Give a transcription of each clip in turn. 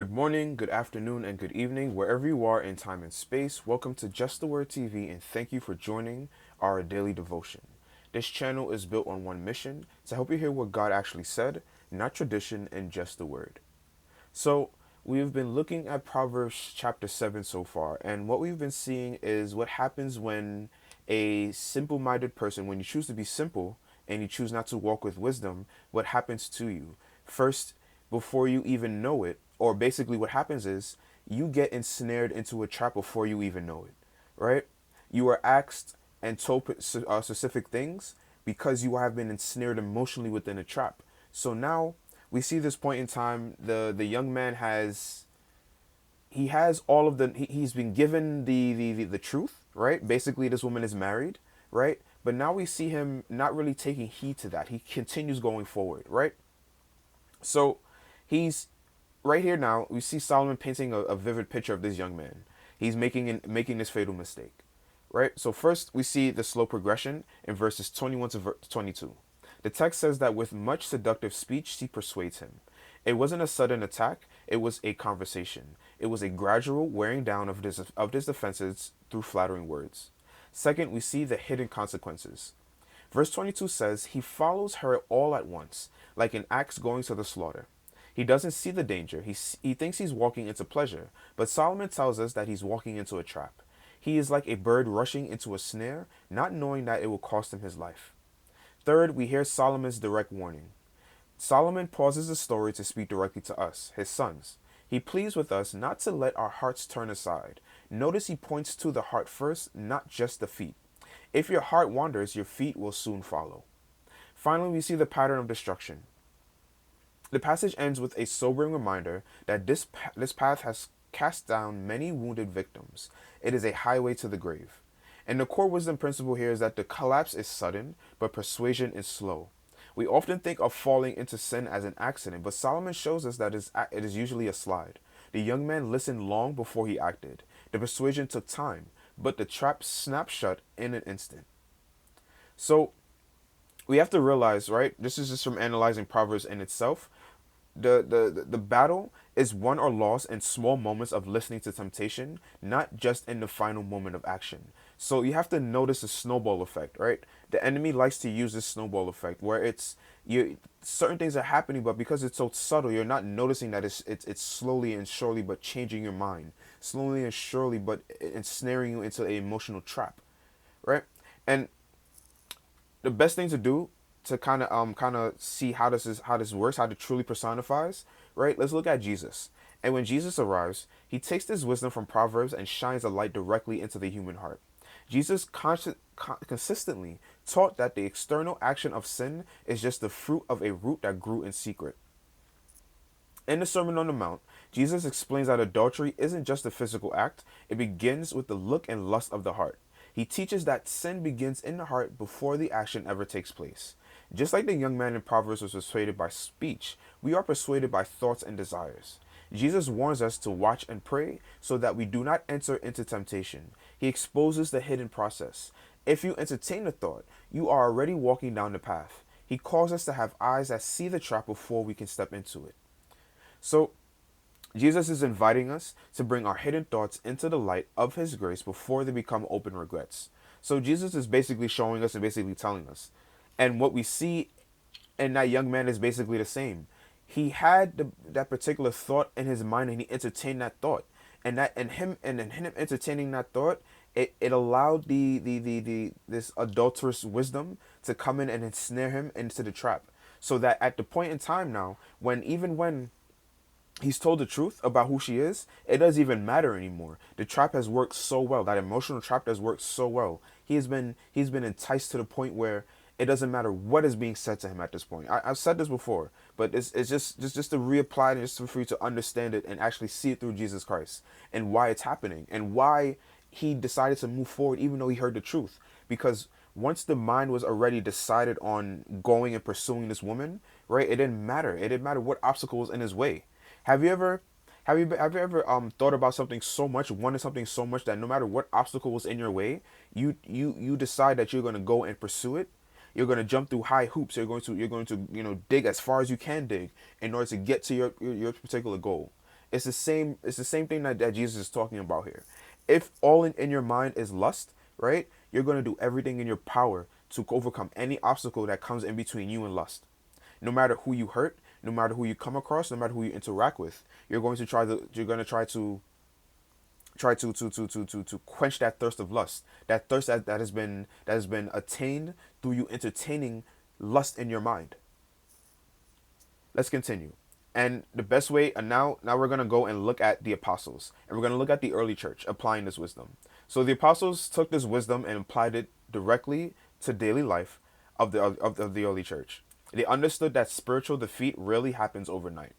Good morning, good afternoon, and good evening, wherever you are in time and space. Welcome to Just the Word TV, and thank you for joining our daily devotion. This channel is built on one mission to help you hear what God actually said, not tradition and just the Word. So, we have been looking at Proverbs chapter 7 so far, and what we've been seeing is what happens when a simple minded person, when you choose to be simple and you choose not to walk with wisdom, what happens to you. First, before you even know it, or basically what happens is you get ensnared into a trap before you even know it, right? You are asked and told specific things because you have been ensnared emotionally within a trap. So now we see this point in time, the young man has all of he's been given the truth, right? Basically this woman is married, right? But now we see him not really taking heed to that. He continues going forward, right? So he's right here now. We see Solomon painting a vivid picture of this young man. He's making this fatal mistake, right? So first we see the slow progression in verses 21 to 22. The text says that with much seductive speech she persuades him. It wasn't a sudden attack, it was a conversation. It was a gradual wearing down of his defenses through flattering words. Second, we see the hidden consequences. Verse 22 says, he follows her all at once, like an axe going to the slaughter. He doesn't see the danger. He thinks he's walking into pleasure, but Solomon tells us that he's walking into a trap. He is like a bird rushing into a snare, not knowing that it will cost him his life. Third, we hear Solomon's direct warning. Solomon pauses the story to speak directly to us, his sons. He pleads with us not to let our hearts turn aside. Notice he points to the heart first, not just the feet. If your heart wanders, your feet will soon follow. Finally, we see the pattern of destruction. The passage ends with a sobering reminder that this path has cast down many wounded victims. It is a highway to the grave. And the core wisdom principle here is that the collapse is sudden, but persuasion is slow. We often think of falling into sin as an accident, but Solomon shows us that it is usually a slide. The young man listened long before he acted. The persuasion took time, but the trap snapped shut in an instant. So we have to realize, right? This is just from analyzing Proverbs in itself. The battle is won or lost in small moments of listening to temptation, not just in the final moment of action. So you have to notice the snowball effect, right? The enemy likes to use this snowball effect where certain things are happening, but because it's so subtle, you're not noticing that it's slowly and surely but changing your mind, slowly and surely but ensnaring you into an emotional trap, right? And the best thing to do to kind of see how this works, how it truly personifies, right? Let's look at Jesus. And when Jesus arrives, he takes this wisdom from Proverbs and shines a light directly into the human heart. Jesus consistently taught that the external action of sin is just the fruit of a root that grew in secret. In the Sermon on the Mount, Jesus explains that adultery isn't just a physical act, it begins with the look and lust of the heart. He teaches that sin begins in the heart before the action ever takes place. Just like the young man in Proverbs was persuaded by speech, we are persuaded by thoughts and desires. Jesus warns us to watch and pray so that we do not enter into temptation. He exposes the hidden process. If you entertain the thought, you are already walking down the path. He calls us to have eyes that see the trap before we can step into it. So, Jesus is inviting us to bring our hidden thoughts into the light of His grace before they become open regrets. So, Jesus is basically showing us and basically telling us. And what we see in that young man is basically the same. He had that particular thought in his mind and he entertained that thought. And him entertaining that thought, it allowed the this adulterous wisdom to come in and ensnare him into the trap. So that at the point in time now, when he's told the truth about who she is, it doesn't even matter anymore. The trap has worked so well. That emotional trap has worked so well. He's been enticed to the point where it doesn't matter what is being said to him at this point. I've said this before, but it's just to reapply it, just for you to understand it and actually see it through Jesus Christ and why it's happening and why he decided to move forward even though he heard the truth. Because once the mind was already decided on going and pursuing this woman, right? It didn't matter. It didn't matter what obstacle was in his way. Have you ever have you ever thought about something so much, wanted something so much that no matter what obstacle was in your way, you decide that you're gonna go and pursue it. You're gonna jump through high hoops. You're going to dig as far as you can dig in order to get to your particular goal. It's the same thing that Jesus is talking about here. If all in your mind is lust, right, you're going to do everything in your power to overcome any obstacle that comes in between you and lust. No matter who you hurt, no matter who you come across, no matter who you interact with, you're going to try to quench that thirst of lust, that thirst that has been attained through you entertaining lust in your mind. Let's continue. And the best way, and now we're going to go and look at the apostles, and we're going to look at the early church applying this wisdom. So the apostles took this wisdom and applied it directly to daily life of the early church. They understood that spiritual defeat rarely happens overnight.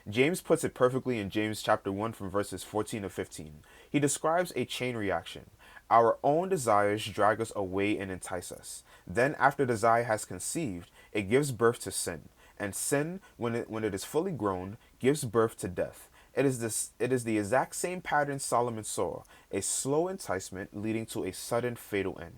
James puts it perfectly in James chapter 1 from verses 14 to 15. He describes a chain reaction. Our own desires drag us away and entice us. Then, after desire has conceived, it gives birth to sin. And sin, when it is fully grown, gives birth to death. It is the exact same pattern Solomon saw, a slow enticement leading to a sudden fatal end.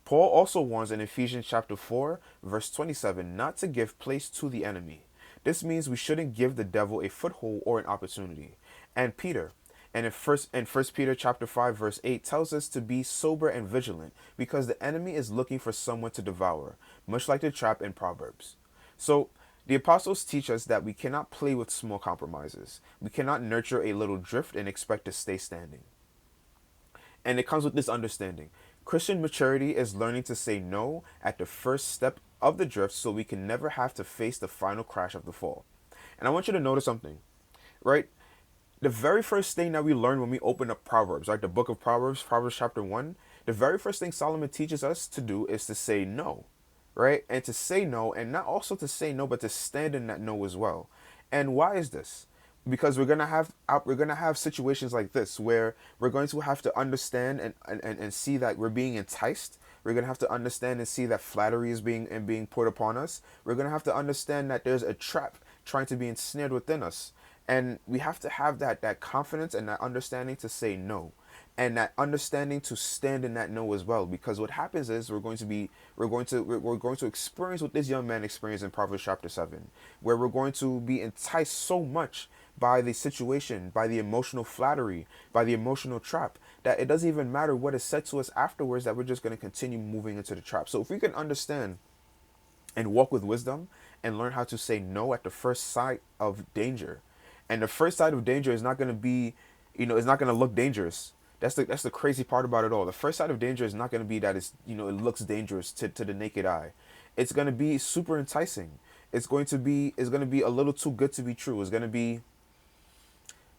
Paul also warns in Ephesians chapter 4, verse 27, not to give place to the enemy. This means we shouldn't give the devil a foothold or an opportunity. And Peter, and in First Peter chapter 5, verse 8, tells us to be sober and vigilant because the enemy is looking for someone to devour, much like the trap in Proverbs. So the apostles teach us that we cannot play with small compromises. We cannot nurture a little drift and expect to stay standing. And it comes with this understanding. Christian maturity is learning to say no at the first step of the drift so we can never have to face the final crash of the fall. And I want you to notice something, right? The very first thing that we learn when we open up Proverbs, right? The book of Proverbs, Proverbs chapter 1, the very first thing Solomon teaches us to do is to say no, right? And to say no, and not also to say no, but to stand in that no as well. And why is this? Because we're gonna have situations like this where we're going to have to understand and see that we're being enticed. We're gonna have to understand and see that flattery is being put upon us. We're gonna have to understand that there's a trap trying to be ensnared within us. And we have to have that confidence and that understanding to say no, and that understanding to stand in that no as well. Because what happens is we're going to experience what this young man experienced in Proverbs chapter 7, where we're going to be enticed so much by the situation, by the emotional flattery, by the emotional trap, that it doesn't even matter what is said to us afterwards, that we're just going to continue moving into the trap. So if we can understand and walk with wisdom and learn how to say no at the first sight of danger. And the first sight of danger is not going to be, it's not going to look dangerous. That's the crazy part about it all. The first sight of danger is not going to be that it looks dangerous to the naked eye. It's going to be super enticing. It's going to be a little too good to be true. It's going to be,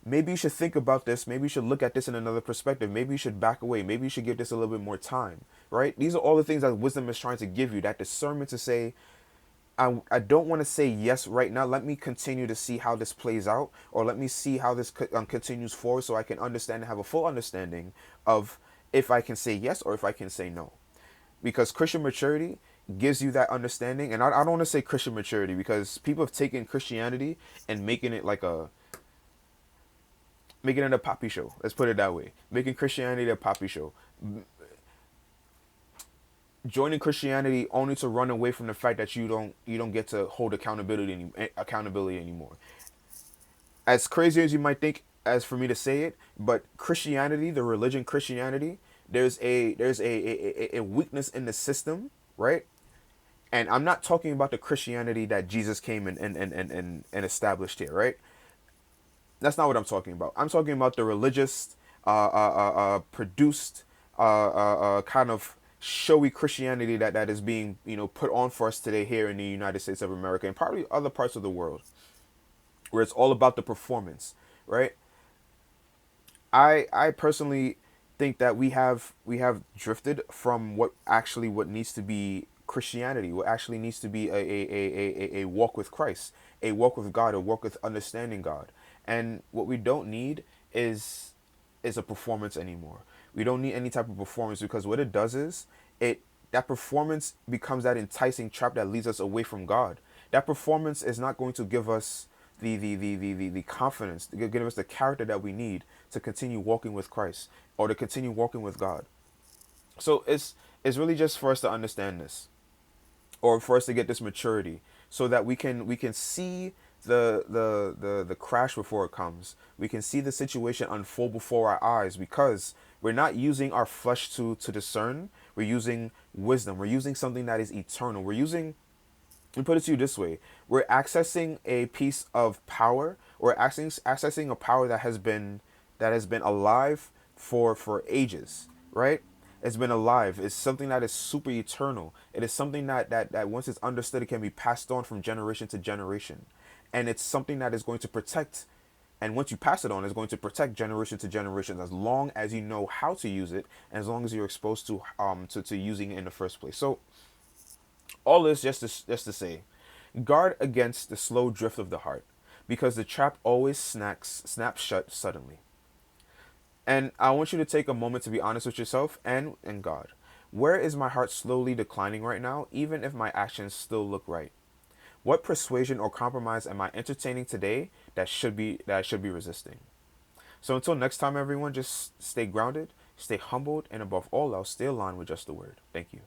maybe you should think about this. Maybe you should look at this in another perspective. Maybe you should back away. Maybe you should give this a little bit more time, right? These are all the things that wisdom is trying to give you, that discernment to say, I don't want to say yes right now. Let me continue to see how this plays out, or let me see how this continues forward so I can understand and have a full understanding of if I can say yes or if I can say no. Because Christian maturity gives you that understanding. And I don't want to say Christian maturity because people have taken Christianity and making it a poppy show. Let's put it that way. Making Christianity a poppy show. Joining Christianity only to run away from the fact that you don't get to hold accountability anymore. As crazy as you might think, as for me to say it, but Christianity, the religion Christianity, there's a weakness in the system, right? And I'm not talking about the Christianity that Jesus came and established here, right? That's not what I'm talking about. I'm talking about the religious, produced, kind of showy Christianity that is being put on for us today here in the United States of America and probably other parts of the world, where it's all about the performance, right? I personally think that we have drifted from what needs to be Christianity, what actually needs to be a walk with Christ, a walk with God, a walk with understanding God. And what we don't need is a performance anymore. We don't need any type of performance, because what it does is that performance becomes that enticing trap that leads us away from God. That performance is not going to give us the confidence, to give us the character that we need to continue walking with Christ or to continue walking with God. So it's really just for us to understand this, or for us to get this maturity, so that we can see the crash before it comes. We can see the situation unfold before our eyes because we're not using our flesh to discern. We're using wisdom. We're using something that is eternal. We're using, let me put it to you this way: we're accessing a piece of power, or accessing a power that has been alive for ages, right? It's been alive. It's something that is super eternal. It is something that once it's understood, it can be passed on from generation to generation, and it's something that is going to protect. And once you pass it on, it's going to protect generation to generation as long as you know how to use it, and as long as you're exposed to using it in the first place. So all this just to say, guard against the slow drift of the heart, because the trap always snaps shut suddenly. And I want you to take a moment to be honest with yourself and God. Where is my heart slowly declining right now, even if my actions still look right? What persuasion or compromise am I entertaining today that I should be resisting? So until next time, everyone, just stay grounded, stay humbled, and above all else, stay aligned with just the word. Thank you.